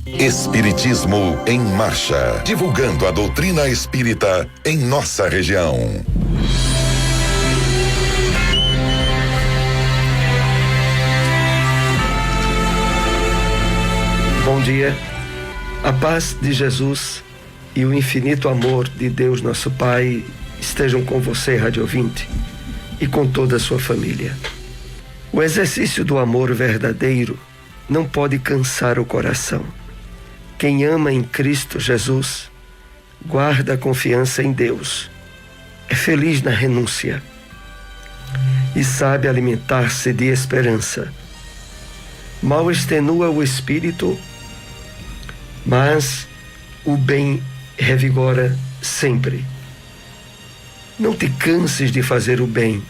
Espiritismo em Marcha, divulgando a doutrina espírita em nossa região. Bom dia, a paz de Jesus e o infinito amor de Deus nosso Pai estejam com você, rádio ouvinte, e com toda a sua família. O exercício do amor verdadeiro não pode cansar o coração. Quem ama em Cristo Jesus, guarda a confiança em Deus, é feliz na renúncia e sabe alimentar-se de esperança. Mal extenua o espírito, mas o bem revigora sempre. Não te canses de fazer o bem,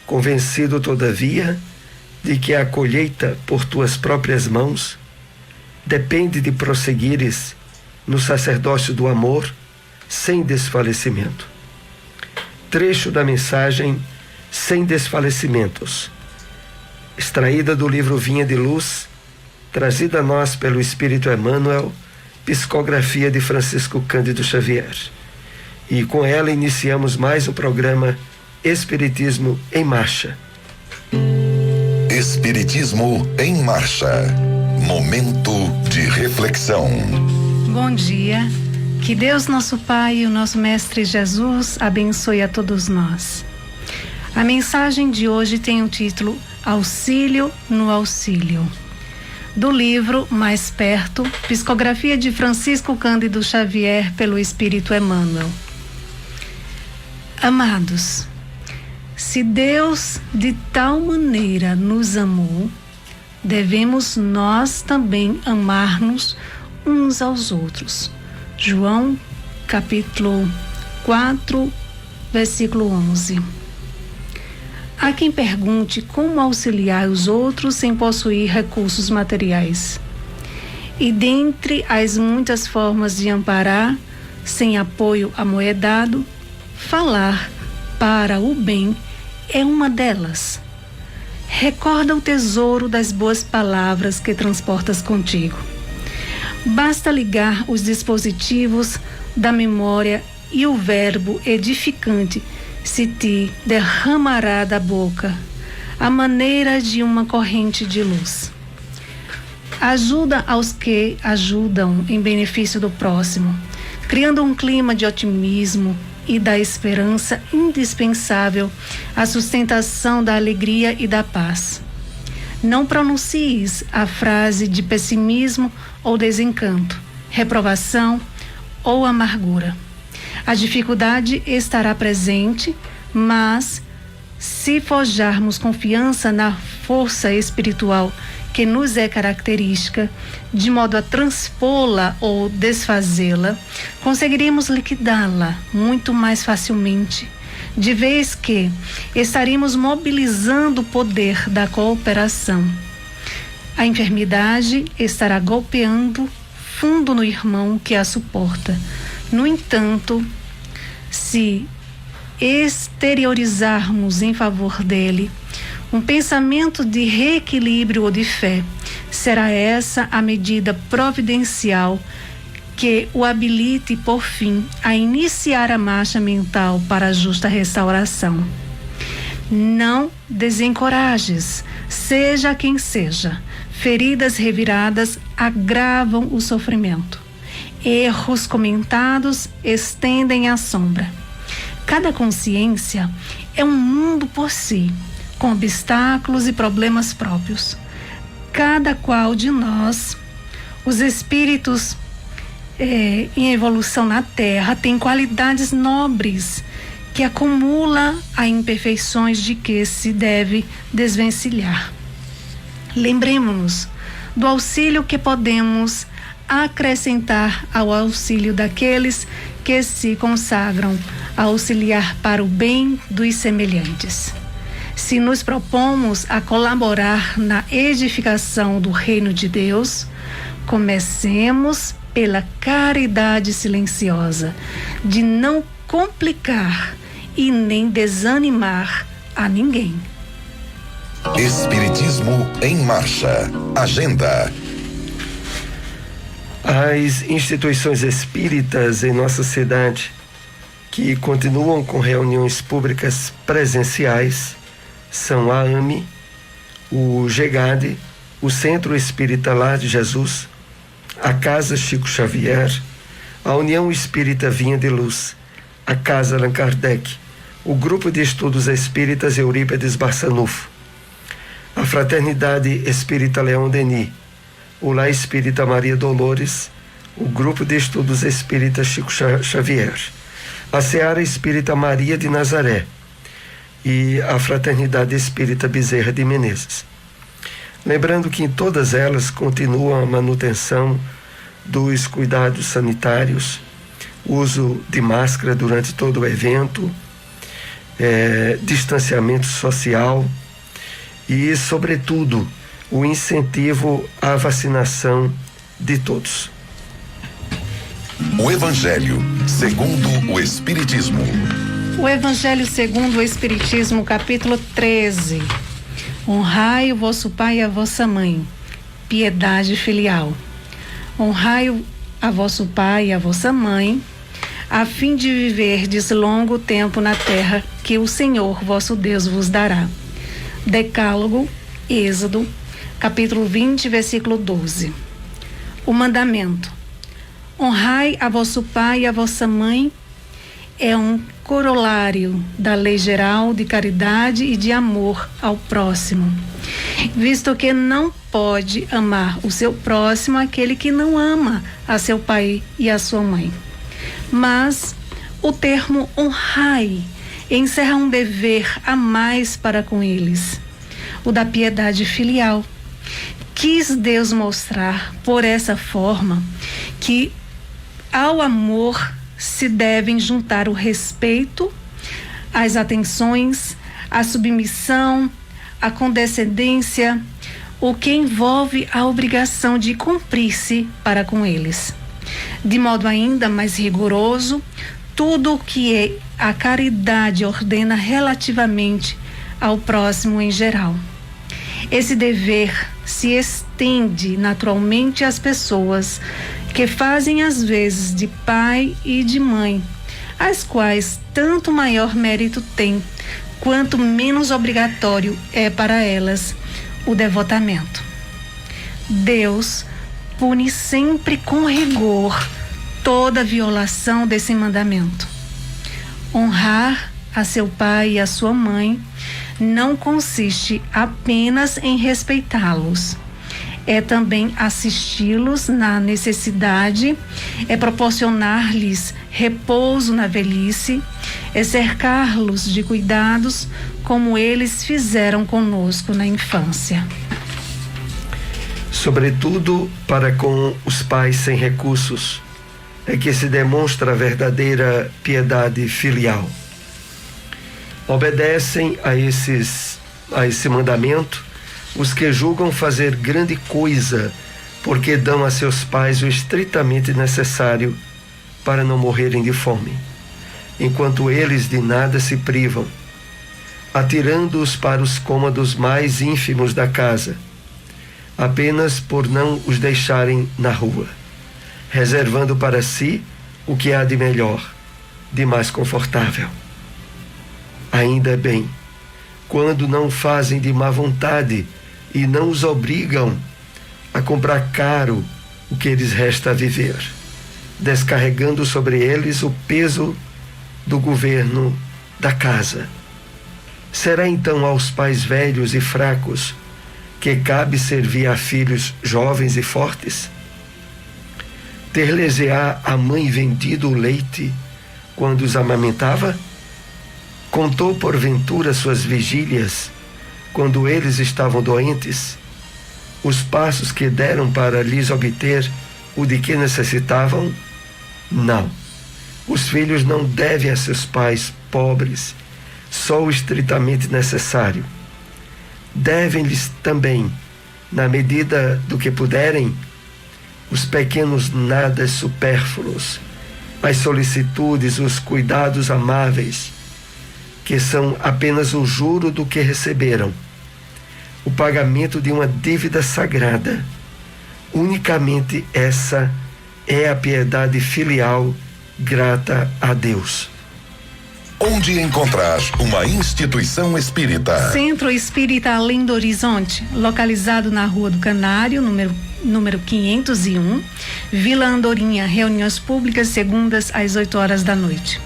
convencido todavia de que a colheita por tuas próprias mãos depende de prosseguires no sacerdócio do amor sem desfalecimento. Trecho da mensagem Sem Desfalecimentos, extraída do livro Vinha de Luz, trazida a nós pelo Espírito Emmanuel, psicografia de Francisco Cândido Xavier. E com ela iniciamos mais um programa Espiritismo em Marcha. Espiritismo em Marcha. Momento de reflexão. Bom dia. Que Deus nosso Pai e o nosso Mestre Jesus abençoe a todos nós. A mensagem de hoje tem o título Auxílio no Auxílio, do livro Mais Perto, psicografia de Francisco Cândido Xavier pelo Espírito Emmanuel. Amados, se Deus de tal maneira nos amou, devemos nós também amar-nos uns aos outros. João, capítulo 4, versículo 11. Há quem pergunte como auxiliar os outros sem possuir recursos materiais. E dentre as muitas formas de amparar, sem apoio amoedado, falar para o bem é uma delas. Recorda o tesouro das boas palavras que transportas contigo. Basta ligar os dispositivos da memória e o verbo edificante se te derramará da boca, à maneira de uma corrente de luz. Ajuda aos que ajudam em benefício do próximo, criando um clima de otimismo e da esperança indispensável à sustentação da alegria e da paz. Não pronuncies a frase de pessimismo ou desencanto, reprovação ou amargura. A dificuldade estará presente, mas se forjarmos confiança na força espiritual que nos é característica, de modo a transpô-la ou desfazê-la, conseguiríamos liquidá-la muito mais facilmente, de vez que estaríamos mobilizando o poder da cooperação. A enfermidade estará golpeando fundo no irmão que a suporta. No entanto, se exteriorizarmos em favor dele um pensamento de reequilíbrio ou de fé, será essa a medida providencial que o habilite, por fim, a iniciar a marcha mental para a justa restauração. Não desencorajes, seja quem seja. Feridas reviradas agravam o sofrimento. Erros comentados estendem a sombra. Cada consciência é um mundo por si, com obstáculos e problemas próprios. Cada qual de nós, os espíritos em evolução na Terra, tem qualidades nobres que acumula a imperfeições de que se deve desvencilhar. Lembremos-nos do auxílio que podemos acrescentar ao auxílio daqueles que se consagram a auxiliar para o bem dos semelhantes. Se nos propomos a colaborar na edificação do reino de Deus, comecemos pela caridade silenciosa, de não complicar e nem desanimar a ninguém. Espiritismo em Marcha. Agenda. As instituições espíritas em nossa cidade, que continuam com reuniões públicas presenciais, são a AME, o GEGAD, o Centro Espírita Lar de Jesus, a Casa Chico Xavier, a União Espírita Vinha de Luz, a Casa Allan Kardec, o Grupo de Estudos Espíritas Eurípides Barçanufo, a Fraternidade Espírita Leão Denis, o Lar Espírita Maria Dolores, o Grupo de Estudos Espíritas Chico Xavier, a Seara Espírita Maria de Nazaré e a Fraternidade Espírita Bezerra de Menezes. Lembrando que em todas elas continua a manutenção dos cuidados sanitários, uso de máscara durante todo o evento, distanciamento social e, sobretudo, o incentivo à vacinação de todos. O Evangelho segundo o Espiritismo. O Evangelho segundo o Espiritismo, capítulo 13. Honrai o vosso pai e a vossa mãe. Piedade filial. Honrai a vosso pai e a vossa mãe, a fim de viverdes longo tempo na terra que o Senhor vosso Deus vos dará. Decálogo, Êxodo, capítulo 20, versículo 12. O mandamento: honrai a vosso pai e a vossa mãe é um corolário da lei geral de caridade e de amor ao próximo, visto que não pode amar o seu próximo aquele que não ama a seu pai e a sua mãe. Mas o termo honrai encerra um dever a mais para com eles, o da piedade filial. Quis Deus mostrar por essa forma que ao amor se devem juntar o respeito, as atenções, a submissão, a condescendência, o que envolve a obrigação de cumprir-se para com eles. De modo ainda mais rigoroso, tudo o que a caridade ordena relativamente ao próximo em geral. Esse dever se estende naturalmente às pessoas que fazem às vezes de pai e de mãe, as quais tanto maior mérito têm, quanto menos obrigatório é para elas o devotamento. Deus pune sempre com rigor toda violação desse mandamento. Honrar a seu pai e a sua mãe não consiste apenas em respeitá-los. É também assisti-los na necessidade, é proporcionar-lhes repouso na velhice, é cercar-los de cuidados como eles fizeram conosco na infância. Sobretudo para com os pais sem recursos, é que se demonstra a verdadeira piedade filial. Obedecem a esse mandamento os que julgam fazer grande coisa, porque dão a seus pais o estritamente necessário para não morrerem de fome, enquanto eles de nada se privam, atirando-os para os cômodos mais ínfimos da casa, apenas por não os deixarem na rua, reservando para si o que há de melhor, de mais confortável. Ainda bem, quando não fazem de má vontade e não os obrigam a comprar caro o que lhes resta a viver, descarregando sobre eles o peso do governo da casa. Será então aos pais velhos e fracos que cabe servir a filhos jovens e fortes? Ter-lhes-á a mãe vendido o leite quando os amamentava? Contou porventura suas vigílias quando eles estavam doentes, os passos que deram para lhes obter o de que necessitavam? Não. Os filhos não devem a seus pais pobres só o estritamente necessário. Devem-lhes também, na medida do que puderem, os pequenos nadas supérfluos, as solicitudes, os cuidados amáveis, que são apenas o juro do que receberam, o pagamento de uma dívida sagrada. Unicamente essa é a piedade filial grata a Deus. Onde encontrar uma instituição espírita? Centro Espírita Além do Horizonte, localizado na Rua do Canário, número 501, Vila Andorinha, reuniões públicas segundas às 8 horas da noite.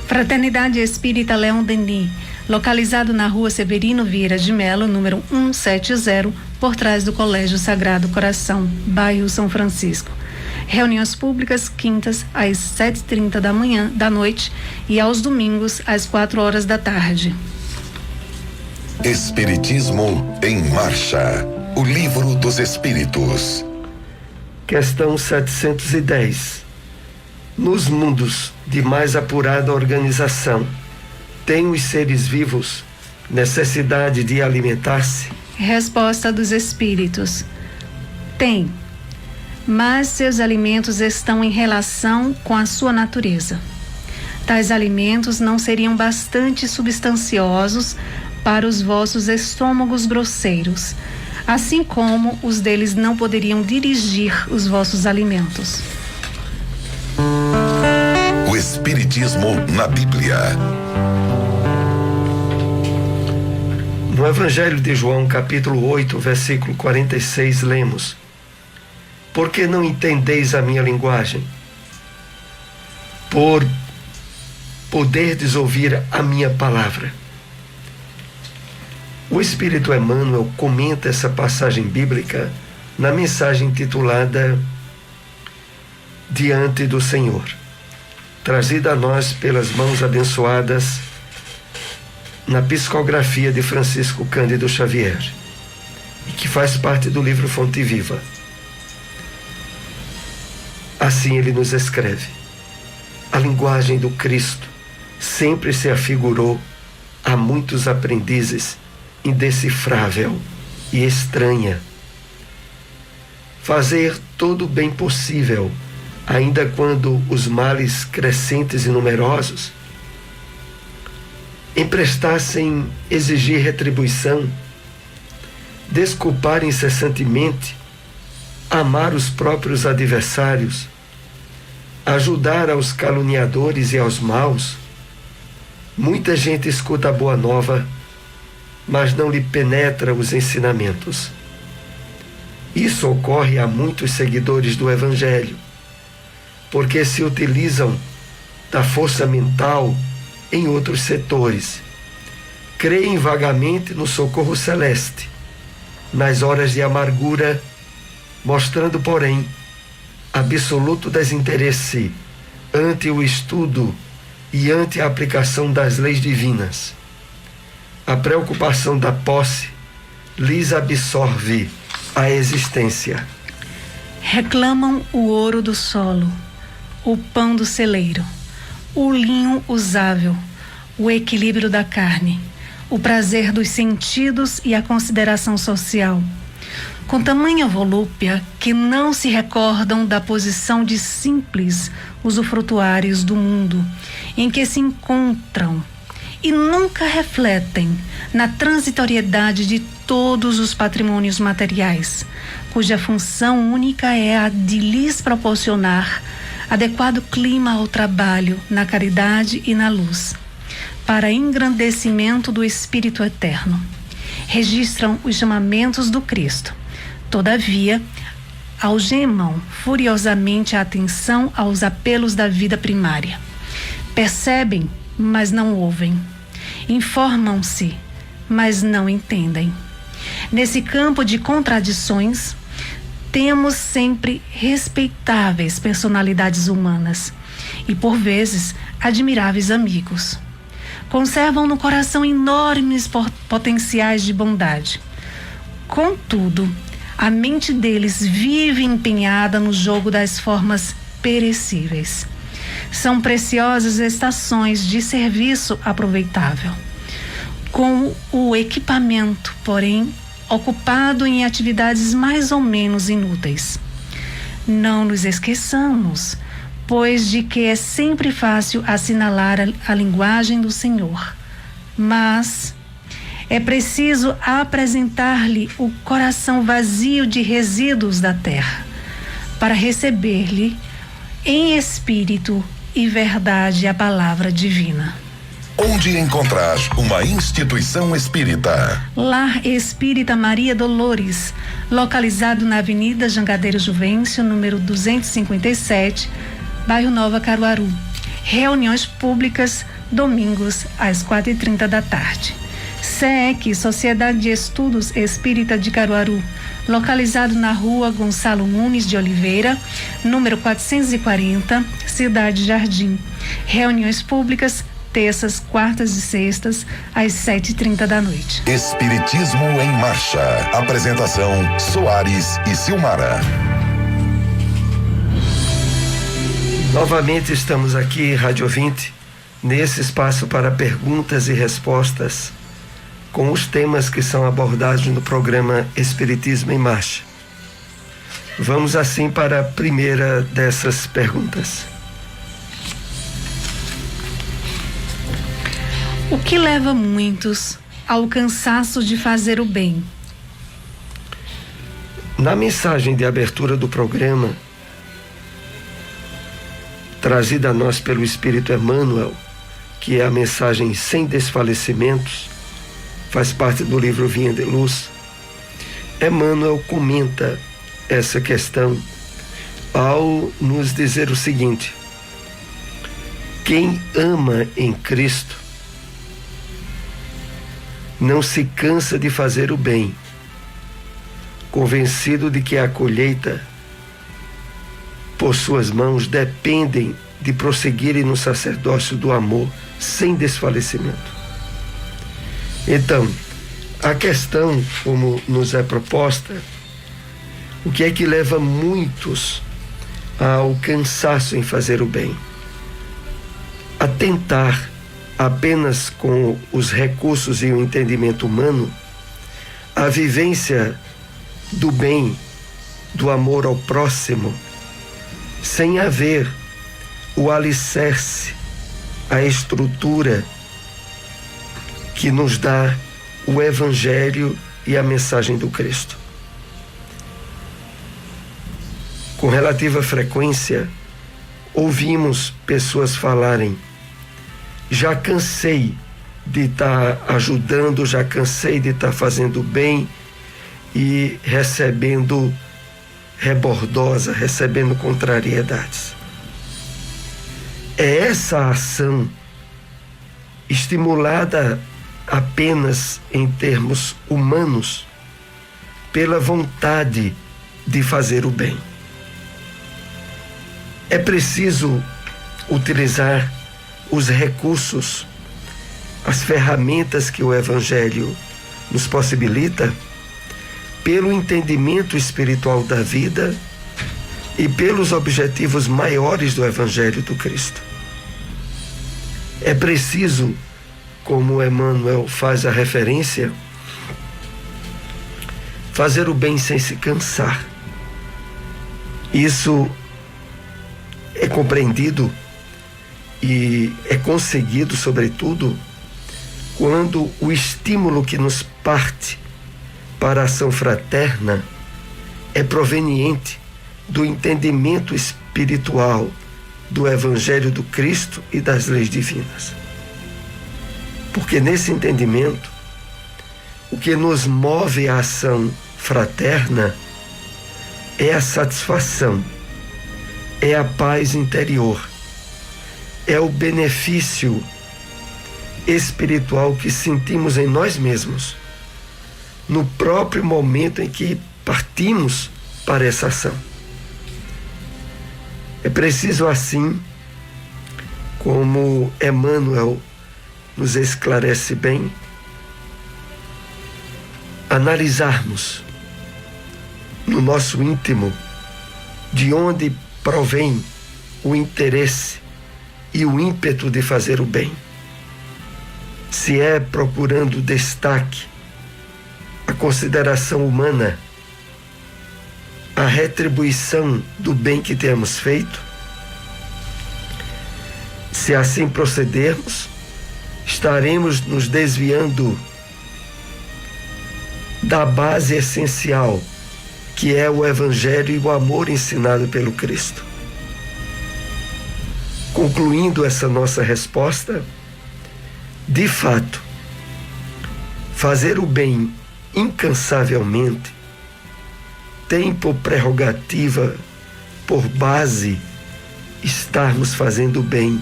Fraternidade Espírita Leão Denis, localizado na Rua Severino Vieira de Melo, número 170, por trás do Colégio Sagrado Coração, bairro São Francisco. Reuniões públicas quintas às 7h30 da noite e aos domingos às 4 horas da tarde. Espiritismo em Marcha. O Livro dos Espíritos. Questão 710. Nos mundos de mais apurada organização, têm os seres vivos necessidade de alimentar-se? Resposta dos espíritos: tem, mas seus alimentos estão em relação com a sua natureza. Tais alimentos não seriam bastante substanciosos para os vossos estômagos grosseiros, assim como os deles não poderiam dirigir os vossos alimentos. O Espiritismo na Bíblia. No Evangelho de João, capítulo 8, versículo 46, lemos: Por que não entendeis a minha linguagem? Por poderdes ouvir a minha palavra. O Espírito Emmanuel comenta essa passagem bíblica na mensagem intitulada Diante do Senhor, trazida a nós pelas mãos abençoadas na psicografia de Francisco Cândido Xavier, e que faz parte do livro Fonte Viva. Assim ele nos escreve: a linguagem do Cristo sempre se afigurou a muitos aprendizes indecifrável e estranha. Fazer todo o bem possível, ainda quando os males crescentes e numerosos emprestassem exigir retribuição, desculpar incessantemente, amar os próprios adversários, ajudar aos caluniadores e aos maus. Muita gente escuta a boa nova, mas não lhe penetra os ensinamentos. Isso ocorre a muitos seguidores do Evangelho, porque se utilizam da força mental em outros setores, creem vagamente no socorro celeste, nas horas de amargura, mostrando, porém, absoluto desinteresse ante o estudo e ante a aplicação das leis divinas. A preocupação da posse lhes absorve a existência. Reclamam o ouro do solo, o pão do celeiro, o linho usável, o equilíbrio da carne, o prazer dos sentidos e a consideração social, com tamanha volúpia que não se recordam da posição de simples usufrutuários do mundo em que se encontram e nunca refletem na transitoriedade de todos os patrimônios materiais, cuja função única é a de lhes proporcionar adequado clima ao trabalho, na caridade e na luz, para engrandecimento do Espírito Eterno. Registram os chamamentos do Cristo. Todavia, algemam furiosamente a atenção aos apelos da vida primária. Percebem, mas não ouvem. Informam-se, mas não entendem. Nesse campo de contradições, temos sempre respeitáveis personalidades humanas e, por vezes, admiráveis amigos. Conservam no coração enormes potenciais de bondade. Contudo, a mente deles vive empenhada no jogo das formas perecíveis. São preciosas estações de serviço aproveitável, com o equipamento, porém, ocupado em atividades mais ou menos inúteis. Não nos esqueçamos, pois, de que é sempre fácil assinalar a linguagem do Senhor, mas é preciso apresentar-lhe o coração vazio de resíduos da terra, para receber-lhe em espírito e verdade a palavra divina. Onde encontrar uma instituição espírita? Lar Espírita Maria Dolores, localizado na Avenida Jangadeiro Juvencio, número 257, bairro Nova Caruaru. Reuniões públicas, domingos, às 4h30 da tarde. SEEC, Sociedade de Estudos Espírita de Caruaru, localizado na rua Gonçalo Nunes de Oliveira, número 440, Cidade Jardim. Reuniões públicas, terças, quartas e sextas, às 7h30 da noite. Espiritismo em Marcha. Apresentação: Soares e Silmara. Novamente estamos aqui, Rádio Ouvinte, nesse espaço para perguntas e respostas, com os temas que são abordados no programa Espiritismo em Marcha. Vamos assim para a primeira dessas perguntas. O que leva muitos ao cansaço de fazer o bem? Na mensagem de abertura do programa, trazida a nós pelo Espírito Emmanuel, que é a mensagem sem desfalecimentos, faz parte do livro Vinha de Luz, Emmanuel comenta essa questão ao nos dizer o seguinte: quem ama em Cristo não se cansa de fazer o bem, convencido de que a colheita por suas mãos dependem de prosseguirem no sacerdócio do amor sem desfalecimento. Então, a questão, como nos é proposta, o que é que leva muitos ao cansaço em fazer o bem? A tentar, apenas com os recursos e o entendimento humano, a vivência do bem, do amor ao próximo, sem haver o alicerce, a estrutura que nos dá o Evangelho e a mensagem do Cristo. Com relativa frequência, ouvimos pessoas falarem: já cansei de estar ajudando, já cansei de estar fazendo bem e recebendo rebordosa, recebendo contrariedades. É essa ação estimulada apenas em termos humanos pela vontade de fazer o bem. É preciso utilizar os recursos, as ferramentas que o Evangelho nos possibilita, pelo entendimento espiritual da vida e pelos objetivos maiores do Evangelho do Cristo. É preciso, como Emmanuel faz a referência, fazer o bem sem se cansar. Isso é compreendido e é conseguido, sobretudo, quando o estímulo que nos parte para a ação fraterna é proveniente do entendimento espiritual do Evangelho do Cristo e das leis divinas. Porque nesse entendimento, o que nos move à ação fraterna é a satisfação, é a paz interior, é o benefício espiritual que sentimos em nós mesmos, no próprio momento em que partimos para essa ação. É preciso, assim, como Emmanuel nos esclarece bem, analisarmos no nosso íntimo de onde provém o interesse e o ímpeto de fazer o bem. Se é procurando destaque, a consideração humana, a retribuição do bem que temos feito, se assim procedermos, estaremos nos desviando da base essencial, que é o Evangelho e o amor ensinado pelo Cristo. Concluindo essa nossa resposta, de fato, fazer o bem incansavelmente tem por prerrogativa, por base, estarmos fazendo o bem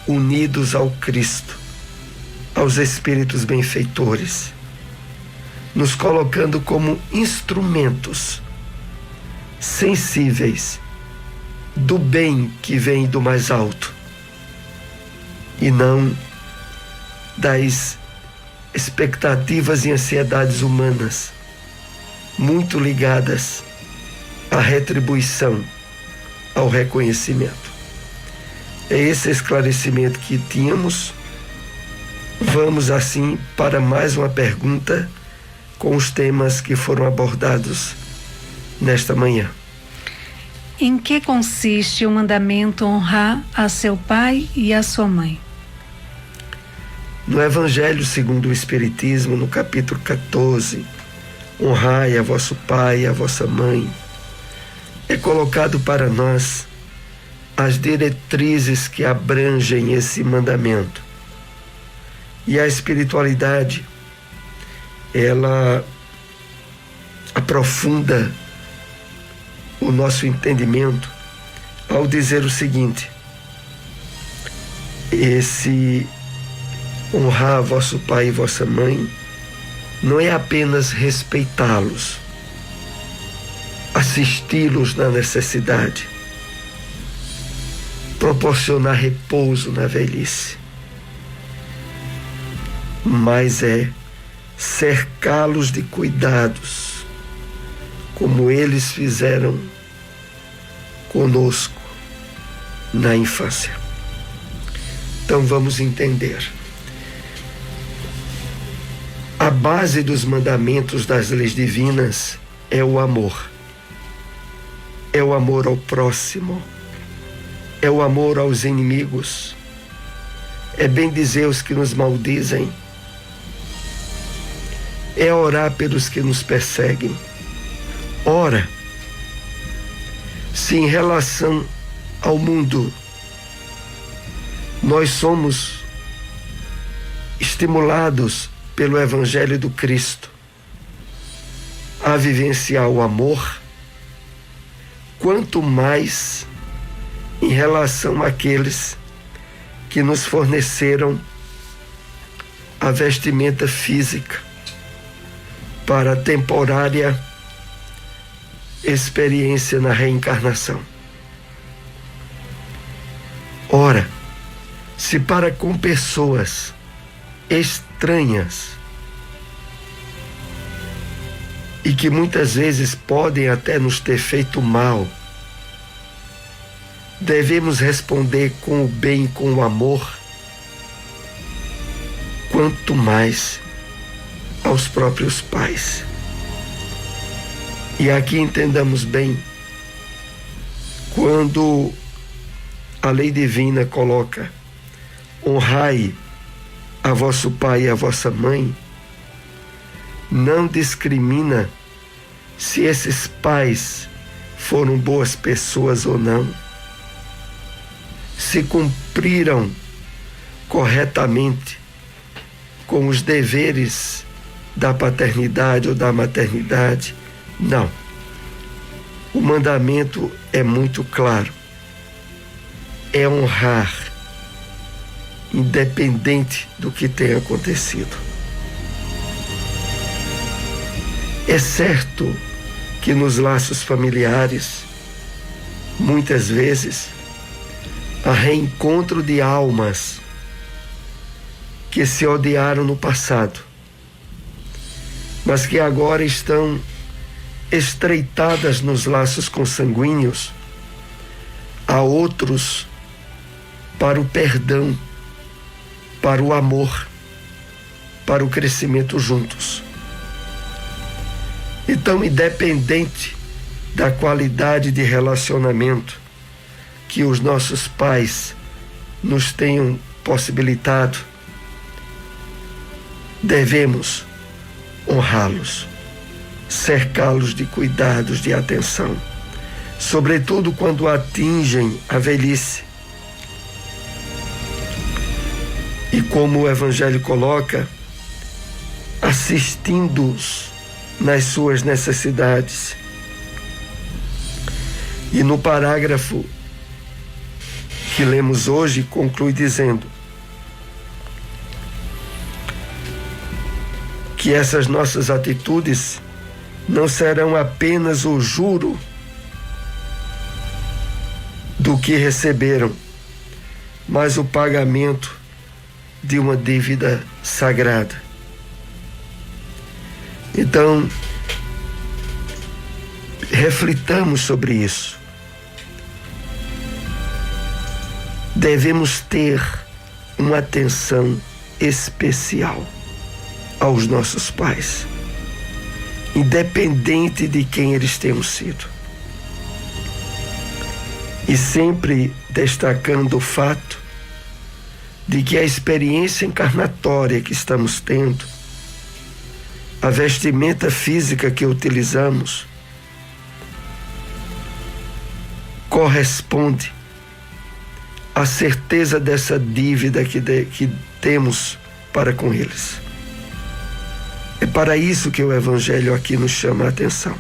unidos ao Cristo, aos Espíritos benfeitores, nos colocando como instrumentos sensíveis do bem que vem do mais alto e não das expectativas e ansiedades humanas, muito ligadas à retribuição, ao reconhecimento. É esse esclarecimento que tínhamos. Vamos assim para mais uma pergunta com os temas que foram abordados nesta manhã. Em que consiste o mandamento honrar a seu pai e a sua mãe? No Evangelho segundo o Espiritismo, no capítulo 14, honrai a vosso pai e a vossa mãe, é colocado para nós as diretrizes que abrangem esse mandamento. E a espiritualidade, ela aprofunda o nosso entendimento ao dizer o seguinte: esse honrar vosso pai e vossa mãe não é apenas respeitá-los, assisti-los na necessidade, proporcionar repouso na velhice, mas é cercá-los de cuidados, como eles fizeram conosco na infância. Então vamos entender. A base dos mandamentos das leis divinas é o amor. É o amor ao próximo. É o amor aos inimigos. É bendizer os que nos maldizem. É orar pelos que nos perseguem. Ora, se em relação ao mundo nós somos estimulados pelo Evangelho do Cristo a vivenciar o amor, quanto mais em relação àqueles que nos forneceram a vestimenta física para a temporária experiência na reencarnação. Ora, se para com pessoas estranhas e que muitas vezes podem até nos ter feito mal, devemos responder com o bem, com o amor, quanto mais aos próprios pais. E aqui entendamos bem, quando a lei divina coloca honrai a vosso pai e a vossa mãe, não discrimina se esses pais foram boas pessoas ou não, se cumpriram corretamente com os deveres da paternidade ou da maternidade. Não. O mandamento é muito claro. É honrar, independente do que tenha acontecido. É certo que nos laços familiares, muitas vezes, há reencontro de almas que se odiaram no passado, mas que agora estão estreitadas nos laços consanguíneos a outros para o perdão, para o amor, para o crescimento juntos. Então, independente da qualidade de relacionamento que os nossos pais nos tenham possibilitado, devemos honrá-los, cercá-los de cuidados, de atenção, sobretudo quando atingem a velhice, E como o Evangelho coloca, assistindo-os nas suas necessidades. E no parágrafo que lemos hoje, conclui dizendo que essas nossas atitudes não serão apenas o juro do que receberam, mas o pagamento de uma dívida sagrada. Então, reflitamos sobre isso. Devemos ter uma atenção especial aos nossos pais, independente de quem eles tenham sido. E sempre destacando o fato de que a experiência encarnatória que estamos tendo, a vestimenta física que utilizamos, corresponde à certeza dessa dívida que temos para com eles. É para isso que o Evangelho aqui nos chama a atenção.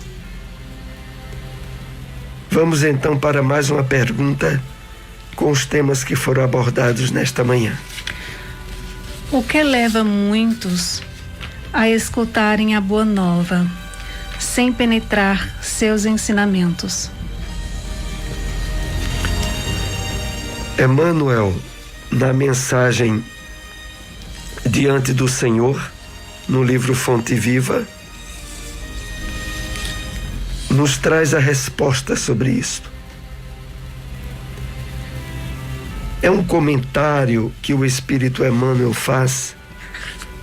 Vamos então para mais uma pergunta com os temas que foram abordados nesta manhã. O que leva muitos a escutarem a Boa Nova, sem penetrar seus ensinamentos? Emmanuel, na mensagem Diante do Senhor, no livro Fonte Viva, nos traz a resposta sobre isto. É um comentário que o Espírito Emmanuel faz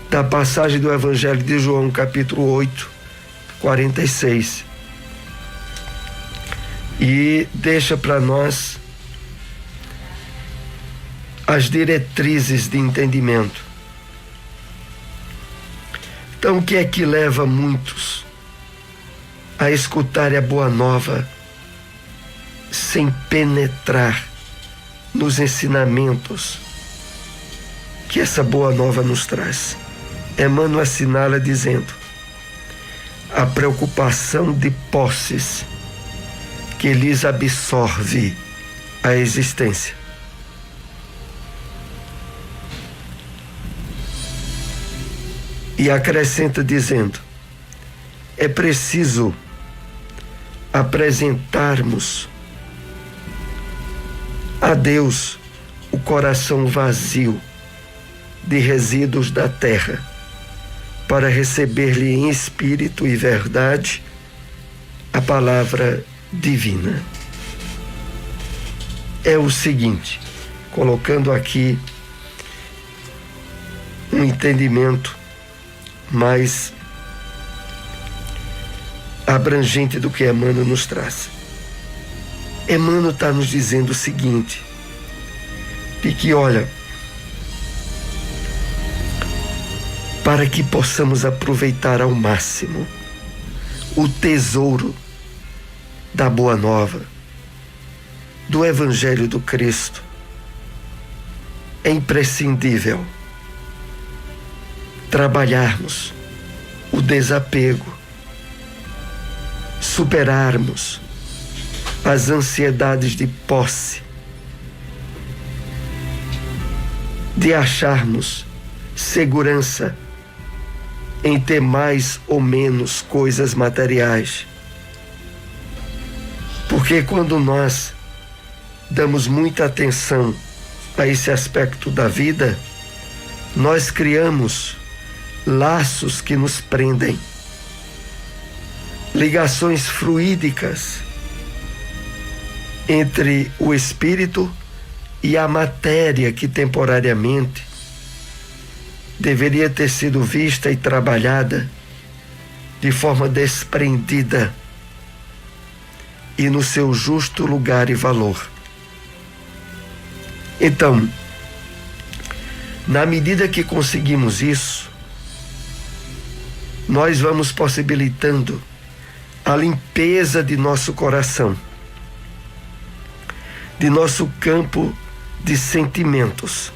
da passagem do Evangelho de João, capítulo 8, 46. E deixa para nós as diretrizes de entendimento. Então, o que é que leva muitos a escutar a Boa Nova sem penetrar nos ensinamentos que essa Boa Nova nos traz? Emmanuel assinala dizendo: a preocupação de posses que lhes absorve a existência. E acrescenta dizendo: é preciso apresentarmos a Deus o coração vazio de resíduos da terra, para receber-lhe em espírito e verdade a palavra divina. É o seguinte, colocando aqui um entendimento mais abrangente do que Emmanuel nos traz. Emmanuel está nos dizendo o seguinte, de que, olha, para que possamos aproveitar ao máximo o tesouro da Boa Nova, do Evangelho do Cristo, é imprescindível trabalharmos o desapego, superarmos as ansiedades de posse, de acharmos segurança em ter mais ou menos coisas materiais. Porque quando nós damos muita atenção a esse aspecto da vida, nós criamos laços que nos prendem, ligações fluídicas entre o espírito e a matéria que temporariamente deveria ter sido vista e trabalhada de forma desprendida e no seu justo lugar e valor. Então, na medida que conseguimos isso, nós vamos possibilitando a limpeza de nosso coração, de nosso campo de sentimentos,